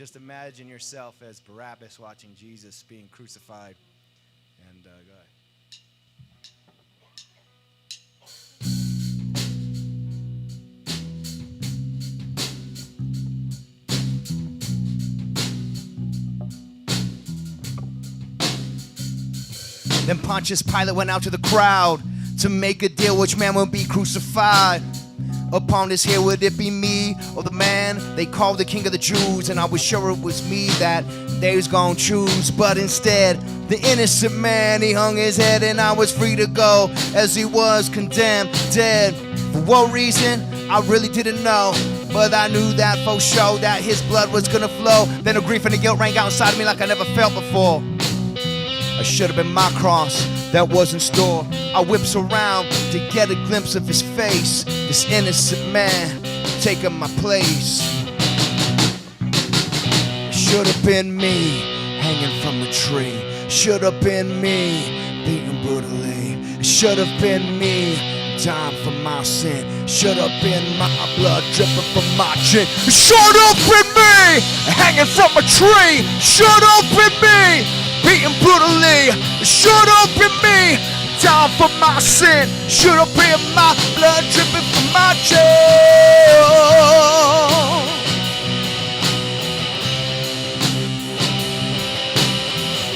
just imagine yourself as Barabbas watching Jesus being crucified. And go ahead. Then Pontius Pilate went out to the crowd to make a deal which man would be crucified. Upon his head would it be me or the man they called the King of the Jews? And I was sure it was me that they was gonna choose. But instead, the innocent man, he hung his head, and I was free to go as he was condemned, dead. For what reason? I really didn't know, but I knew that for sure that his blood was gonna flow. Then the grief and the guilt rang out inside of me like I never felt before. It should have been my cross that was in store. I whips around to get a glimpse of his face, this innocent man taking my place. It should have been me hanging from a tree. Should have been me beaten brutally. It should have been me dying for my sin. Should have been my blood dripping from my chin. It should have been me hanging from a tree. Should have been me beaten brutally. It should have been me down for my sin. Should have been my blood dripping from my jail.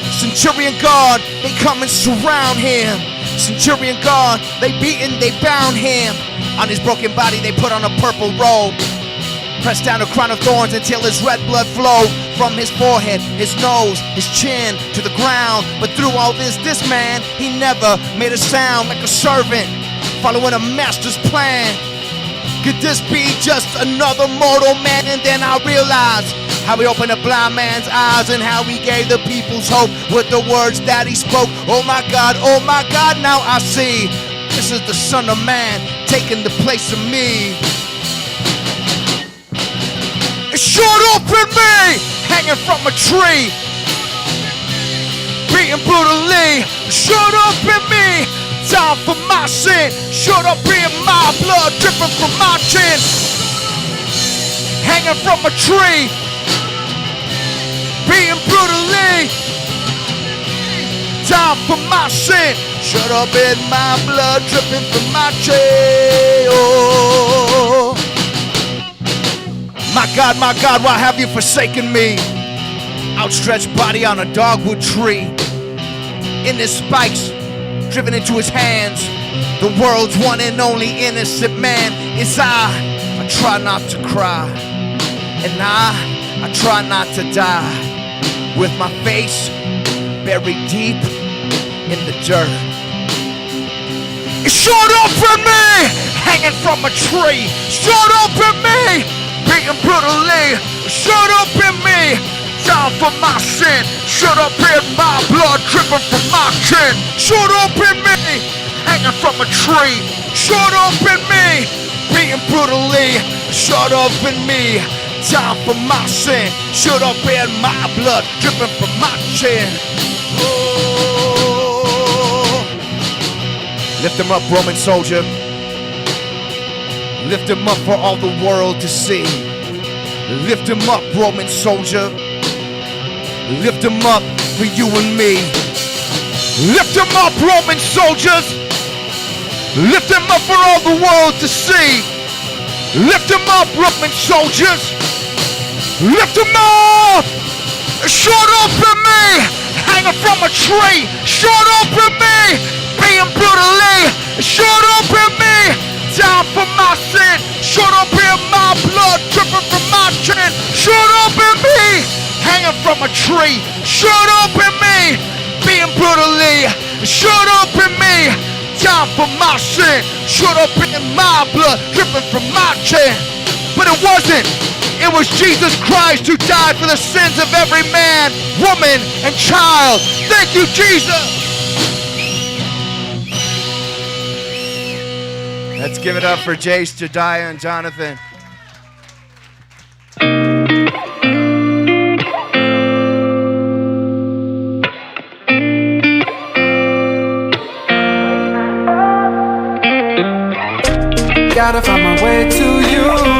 Centurion guard, they come and surround him. Centurion guard, they beat and they bound him. On his broken body they put on a purple robe, pressed down a crown of thorns until his red blood flowed from his forehead, his nose, his chin to the ground. But through all this man, he never made a sound, like a servant following a master's plan. Could this be just another mortal man? And then I realized how he opened a blind man's eyes and how he gave the people's hope with the words that he spoke. Oh my God, now I see. This is the Son of Man taking the place of me. It should have been me hanging from a tree, beaten brutally. It should have been me down for my sin. Should have been my blood dripping from my chin, hanging from a tree, beaten brutally, down for my sin. Should have been my blood dripping from my chin. Oh. My God, why have you forsaken me? Outstretched body on a dogwood tree, in his spikes driven into his hands. The world's one and only innocent man is I. I try not to cry, and I try not to die, with my face buried deep in the dirt. It should have been me hanging from a tree. Should have been me beaten brutally. Should have been me down for my sin. Should have been my blood dripping from my chin. Should have been me hanging from a tree. Should have been me beaten brutally. Should have been me down for my sin. Should have been my blood dripping from my chin. Oh. Lift him up, Roman soldier. Lift him up for all the world to see. Lift him up, Roman soldier. Lift him up for you and me. Lift him up, Roman soldiers. Lift him up for all the world to see. Lift him up, Roman soldiers. Lift him up. Should have been me hanging from a tree. Should have been me being brutally. Should have been me down for my sin. Should have been my blood dripping from my chin. Should have been me hanging from a tree. Should have been me being brutally. Should have been me down for my sin. Should have been my blood dripping from my chin. But it wasn't. It was Jesus Christ who died for the sins of every man, woman, and child. Thank you, Jesus. Let's give it up for Jace, Jediah, and Jonathan. Gotta find my way to you.